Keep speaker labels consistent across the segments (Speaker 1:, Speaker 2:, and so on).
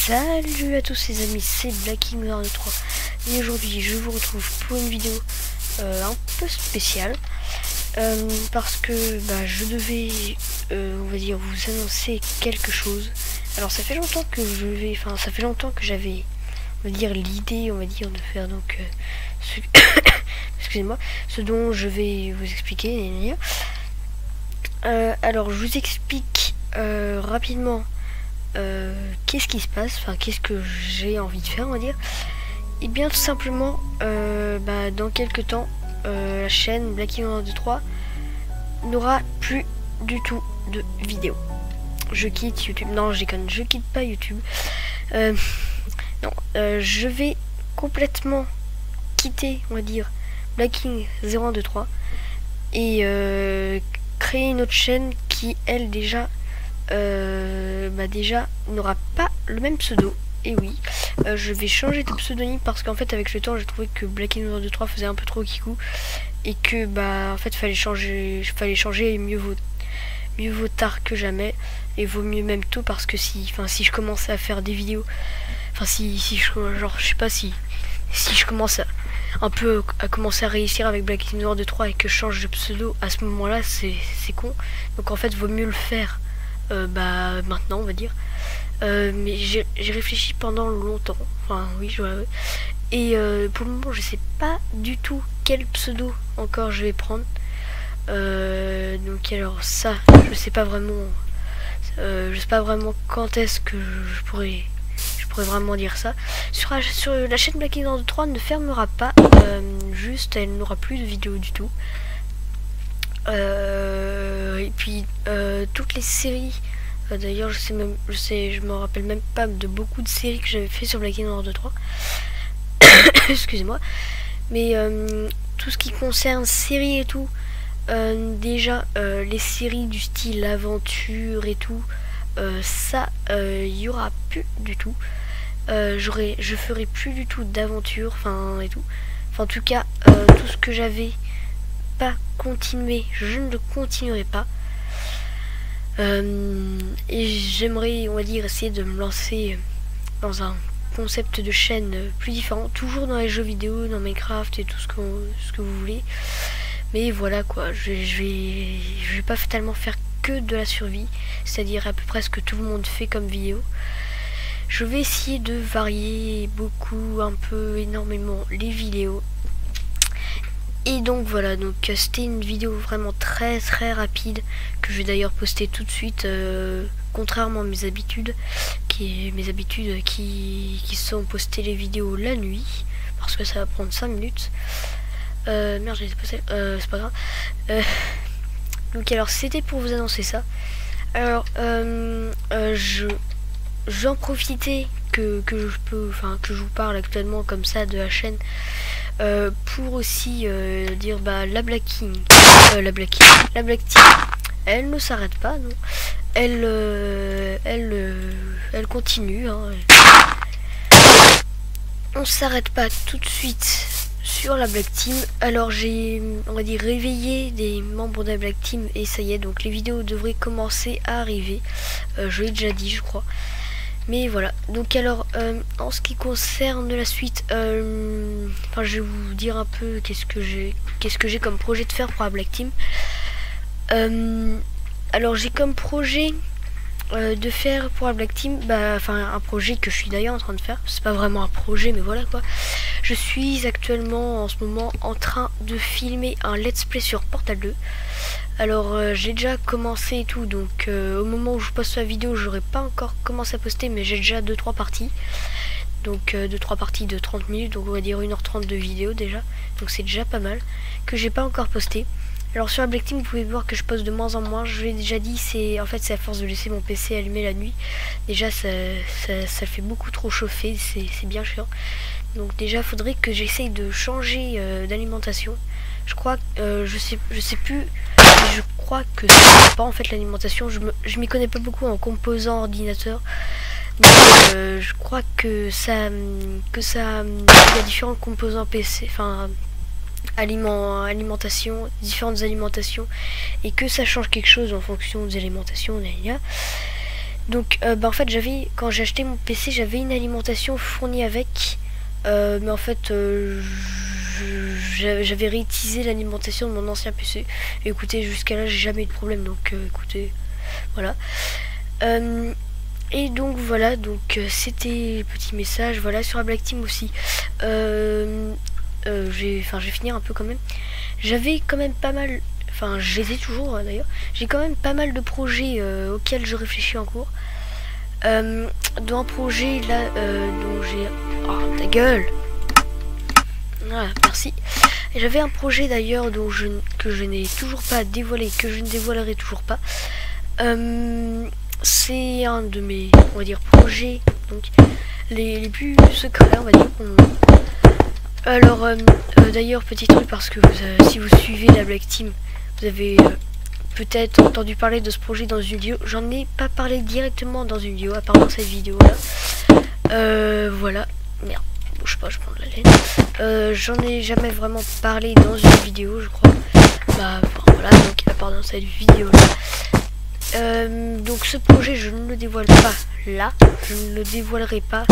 Speaker 1: Salut à tous les amis, c'est BlackKing23 et aujourd'hui je vous retrouve pour une vidéo un peu spéciale parce que je devais on va dire vous annoncer quelque chose. Alors ça fait longtemps que ça fait longtemps que j'avais on va dire l'idée de faire donc excusez-moi, ce dont je vais vous expliquer. Alors je vous explique rapidement qu'est-ce qui se passe, qu'est-ce que j'ai envie de faire, on va dire. Et bien tout simplement dans quelques temps la chaîne BlackKing23 n'aura plus du tout de vidéos. Je quitte YouTube. Non, je déconne, je quitte pas YouTube. Je vais complètement quitter, on va dire, BlackKing023 et créer une autre chaîne qui elle déjà n'aura pas le même pseudo. Et oui, je vais changer de pseudonyme parce qu'en fait avec le temps j'ai trouvé que BlackKing23 faisait un peu trop kikou et que en fait fallait changer et mieux vaut tard que jamais, et vaut mieux même tôt, parce que si je commençais à faire des vidéos, si je commence à commencer à réussir avec BlackKing23 et que je change de pseudo à ce moment là, c'est con. Donc en fait vaut mieux le faire maintenant, on va dire. Mais j'ai réfléchi pendant longtemps. Et pour le moment je sais pas du tout quel pseudo encore je vais prendre. Donc alors ça, je sais pas vraiment quand est-ce que je pourrais vraiment dire ça. Sur la chaîne BlackKing23 ne fermera pas, juste elle n'aura plus de vidéos du tout. Et puis toutes les séries, d'ailleurs je me rappelle même pas de beaucoup de séries que j'avais fait sur BlackKing23. Excusez-moi, mais tout ce qui concerne séries et tout, déjà les séries du style aventure et tout, ça y aura plus du tout. Je ferai plus du tout d'aventure, et tout. En tout cas, tout ce que j'avais pas continué, je ne le continuerai pas. Et j'aimerais, on va dire, essayer de me lancer dans un concept de chaîne plus différent, toujours dans les jeux vidéo, dans Minecraft et tout ce que vous voulez. Mais voilà quoi, je vais pas tellement faire que de la survie, c'est-à-dire à peu près ce que tout le monde fait comme vidéo. Je vais essayer de varier beaucoup, un peu, énormément les vidéos. Et donc voilà, donc c'était une vidéo vraiment très rapide que je vais d'ailleurs poster tout de suite, contrairement à mes habitudes qui sont poster les vidéos la nuit parce que ça va prendre 5 minutes. Merde, j'ai posté, c'est pas grave. Donc alors c'était pour vous annoncer ça. Alors j'en profitais que je vous parle actuellement comme ça de la chaîne, pour aussi dire la Black Team, elle ne s'arrête pas, non, elle continue, hein. On s'arrête pas tout de suite sur la Black Team. Alors j'ai, on va dire, réveillé des membres de la Black Team et ça y est, donc les vidéos devraient commencer à arriver. Je l'ai déjà dit, je crois. Mais voilà, donc alors en ce qui concerne la suite, je vais vous dire un peu qu'est-ce que j'ai comme projet de faire pour la Black Team. Alors j'ai comme projet de faire pour la Black Team, un projet que je suis d'ailleurs en train de faire. C'est pas vraiment un projet, mais voilà quoi. Je suis actuellement en ce moment en train de filmer un let's play sur Portal 2. Alors j'ai déjà commencé et tout, donc au moment où je poste la vidéo j'aurais pas encore commencé à poster, mais j'ai déjà 2-3 parties. Donc 2-3 parties de 30 minutes, donc on va dire 1h30 de vidéo déjà. Donc c'est déjà pas mal, que j'ai pas encore posté. Alors sur la Black Team vous pouvez voir que je poste de moins en moins. Je l'ai déjà dit, c'est à force de laisser mon PC allumé la nuit. Déjà ça fait beaucoup trop chauffer, c'est bien chiant. Donc déjà faudrait que j'essaye de changer d'alimentation. Je crois, je sais plus, je crois que c'est pas en fait l'alimentation. Je m'y connais pas beaucoup en composants ordinateur. Mais je crois que ça il y a différents composants PC, différentes alimentations, et que ça change quelque chose en fonction des alimentations. Donc bah en fait quand j'ai acheté mon PC, j'avais une alimentation fournie avec, mais en fait j'avais réutilisé l'alimentation de mon ancien PC. Et écoutez, jusqu'à là j'ai jamais eu de problème, donc écoutez, voilà. Et donc voilà, donc c'était le petit message. Voilà, sur la Black Team aussi, je vais finir un peu quand même. J'avais quand même pas mal, enfin j'étais toujours d'ailleurs, j'ai quand même pas mal de projets auxquels je réfléchis en cours. Dans un projet là dont j'ai... Oh ta gueule. Voilà, merci. J'avais un projet d'ailleurs que je n'ai toujours pas dévoilé, que je ne dévoilerai toujours pas. C'est un de mes, on va dire, projets, donc les plus secrets, on va dire. Alors d'ailleurs, petit truc, parce que si vous suivez la Black Team, vous avez peut-être entendu parler de ce projet dans une vidéo. J'en ai pas parlé directement dans une vidéo, à part dans cette vidéo là. Voilà, merde, bouge pas, je prends de la laine. J'en ai jamais vraiment parlé dans une vidéo, je crois. Bah voilà, donc à part dans cette vidéo là. Donc ce projet, je ne le dévoile pas là, je ne le dévoilerai pas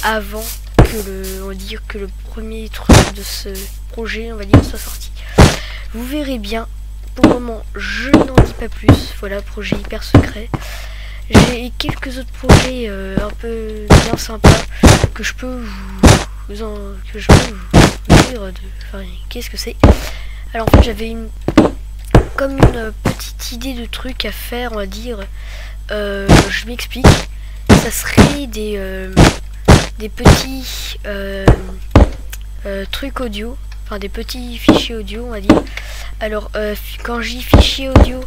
Speaker 1: avant que le premier truc de ce projet, on va dire, soit sorti. Vous verrez bien. Pour le moment, je n'en dis pas plus. Voilà, projet hyper secret. J'ai quelques autres projets un peu bien sympas que je peux vous dire. Enfin, qu'est-ce que c'est? Alors en fait, j'avais une petite idée de truc à faire, on va dire. Je m'explique. Ça serait des petits trucs audio, enfin des petits fichiers audio, on va dire. Alors quand je dis fichier audio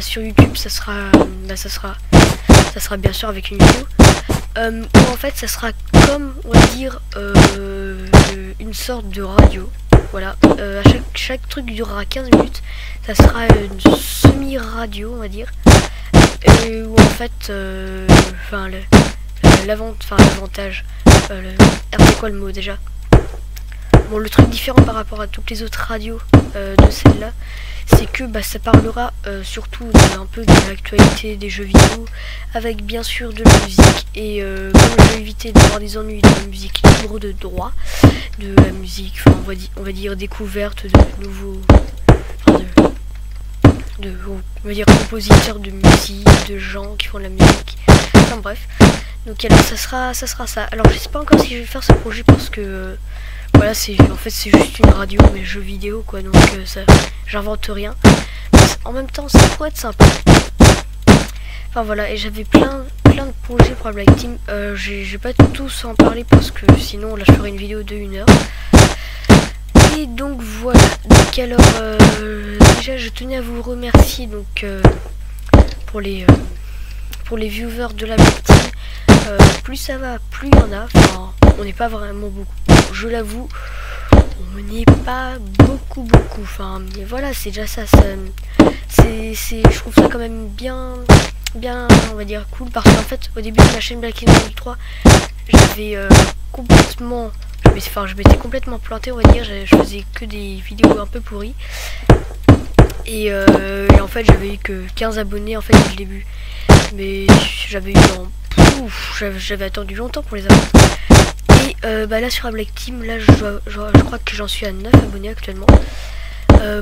Speaker 1: sur YouTube, ça sera bien sûr avec une vidéo, ou en fait ça sera comme, on va dire, une sorte de radio. Voilà, chaque truc durera 15 minutes, ça sera une semi-radio, on va dire, et où en fait l'avantage, c'est quoi le mot déjà? Bon, le truc différent par rapport à toutes les autres radios de celle-là, c'est que ça parlera surtout un peu de l'actualité des jeux vidéo, avec bien sûr de la musique, et comme je vais éviter d'avoir des ennuis de la musique libre de droit, de la musique, enfin on va dire découverte de nouveaux, on va dire compositeurs de musique, de gens qui font de la musique, enfin bref. Donc alors ça sera ça. Alors je sais pas encore si je vais faire ce projet parce que voilà, en fait c'est juste une radio mais jeux vidéo quoi, donc ça j'invente rien. Mais en même temps ça pourrait être sympa. Enfin voilà, et j'avais plein de projets pour la Black Team. Je vais pas tous en parler parce que sinon là je ferai une vidéo de 1 heure. Et donc voilà. Donc alors déjà je tenais à vous remercier donc pour les viewers de la Black Team. Plus ça va, plus il y en a. Enfin, on n'est pas vraiment beaucoup. Je l'avoue, on n'est pas beaucoup. Enfin, mais voilà, c'est déjà ça. Je trouve ça quand même bien, on va dire cool, parce qu'en fait, au début de ma chaîne Black Team 3, j'avais je m'étais complètement planté, on va dire. Je faisais que des vidéos un peu pourries. Et en fait, j'avais eu que 15 abonnés en fait dès le début. Mais j'avais attendu longtemps pour les avoir. Et là sur la Black Team, là je crois que j'en suis à 9 abonnés actuellement.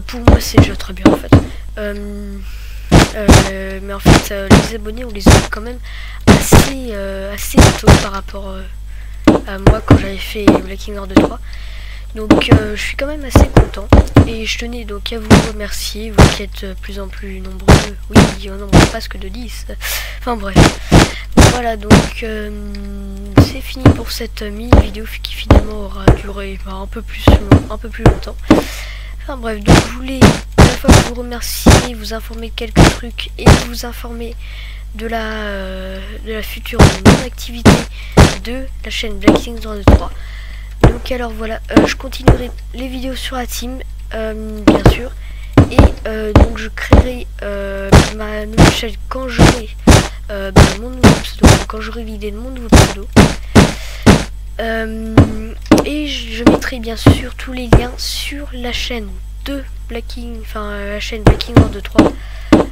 Speaker 1: Pour moi c'est déjà très bien en fait. Mais en fait les abonnés on les a quand même assez tôt par rapport à moi quand j'avais fait Black Team 3. Donc je suis quand même assez content. Et je tenais donc à vous remercier, vous qui êtes de plus en plus nombreux. Oui, au nombre presque de 10. Enfin bref. Voilà, donc c'est fini pour cette mini-vidéo qui finalement aura duré un peu plus longtemps. Enfin bref, donc je voulais à la fois vous remercier, vous informer de quelques trucs et vous informer de la future non-activité de la chaîne Black Team 3. Donc alors voilà, je continuerai les vidéos sur la team, bien sûr. Et donc je créerai ma nouvelle chaîne quand j'aurai mon nouveau pseudo, quand j'aurai l'idée de mon nouveau pseudo. Et je mettrai bien sûr tous les liens sur la chaîne de Black King, enfin la chaîne Black King 3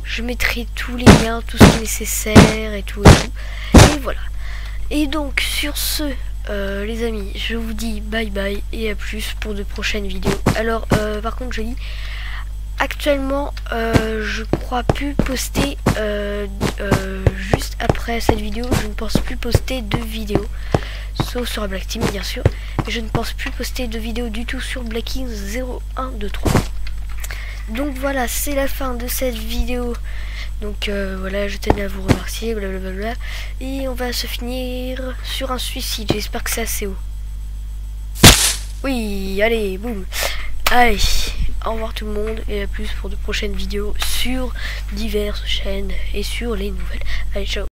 Speaker 1: Je mettrai tous les liens, tout ce qui est nécessaire et tout. Et voilà. Et donc sur ce, les amis, je vous dis bye bye et à plus pour de prochaines vidéos. Alors par contre je dis, actuellement je crois plus poster juste après cette vidéo, je ne pense plus poster de vidéos, sauf sur Black Team bien sûr, mais je ne pense plus poster de vidéos du tout sur Blacking 0123. Donc voilà, c'est la fin de cette vidéo. Donc voilà, je tenais à vous remercier, blablabla. Et on va se finir sur un suicide, j'espère que c'est assez haut. Oui, allez, boum. Allez, au revoir tout le monde et à plus pour de prochaines vidéos sur diverses chaînes et sur les nouvelles. Allez, ciao.